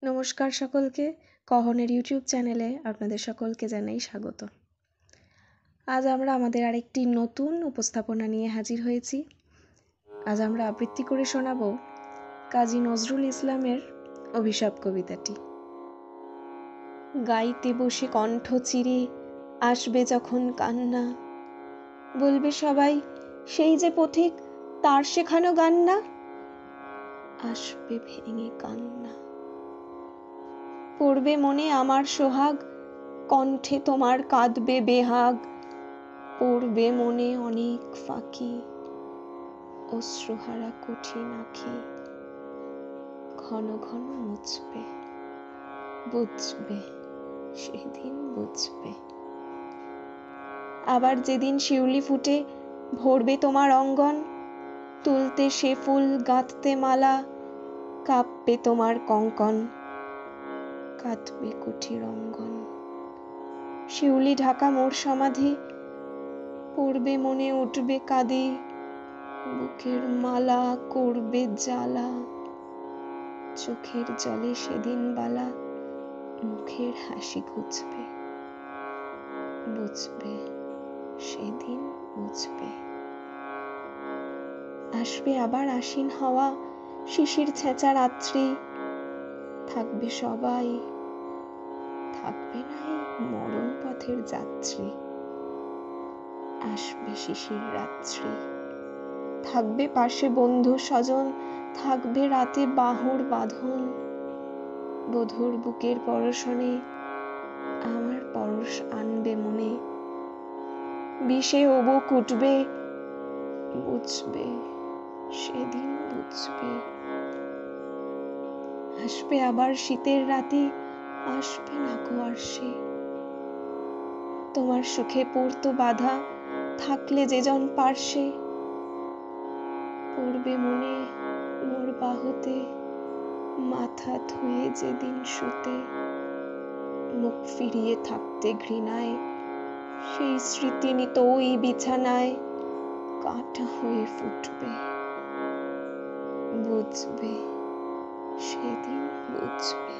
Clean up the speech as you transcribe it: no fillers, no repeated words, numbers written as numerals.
নমস্কার সকলকে, কহনের ইউটিউব চ্যানেলে আপনাদের সকলকে জানাই স্বাগত। আজ আমরা আমাদের আরেকটি নতুন উপস্থাপনা নিয়ে হাজির হয়েছি। আজ আমরা আবৃত্তি করে শোনাব কাজী নজরুল ইসলামের অভিশাপ কবিতাটি। গাইতে বসে কণ্ঠ চিরে আসবে যখন কান্না, বলবে সবাই সেই যে পথিক, তার শেখানো গান না। আসবে ভেঙে কান্না, পড়বে মনে আমার সোহাগ, কণ্ঠে তোমার কাঁদবে বেহাগ। পড়বে মনে অনেক ফাঁকি, অশ্রুহারা কঠিন আঁখি। ঘন ঘন মুছবে, বুঝবে সেদিন বুঝবে। আবার যেদিন শিউলি ফুটে ভরবে তোমার অঙ্গন, তুলতে সে ফুল গাঁথতে মালা, কাঁপবে তোমার কঙ্কন, কাঁদবে কুঠির অঙ্গন। শিউলি ঢাকা মোর সমাধি, পড়বে মনে উঠবে কাঁদি। বুকের মালা করবে জ্বালা, চোখের জলে সেদিন বালা। মুখের হাসি ঘুচবে, বুঝবে সেদিন বুঝবে। আসবে আবার আশ্বিন হাওয়া, শিশির ছেঁচা রাত্রি। থাকবে সবাই, থাকবে নাই মরণ পথের যাত্রী। আসবে শিশির রাত্রি, থাকবে পাশে বন্ধু স্বজন, থাকবে রাতে বাহুর বাঁধন। বধূর বুকের পরশনে আমার পরশ আনবে মনে। বিষে ওবু কুটবে, বুঝবে সেদিন বুঝবে। আসবে আবার শীতের রাতে, আসবে না গো আর সে। তোমার সুখে পড়তো বাধা, থাকলে যে জন পার্শ্বে। পড়বে মনে মোর বাহুতে, মাথা ধুয়ে যেদিন শুতে। মুখ ফিরিয়ে থাকতে ঘৃণায়, সেই স্মৃতি নিত ওই বিছানায়। কাঁটা হয়ে ফুটবে, বুঝবে সেদিন বুঝবে।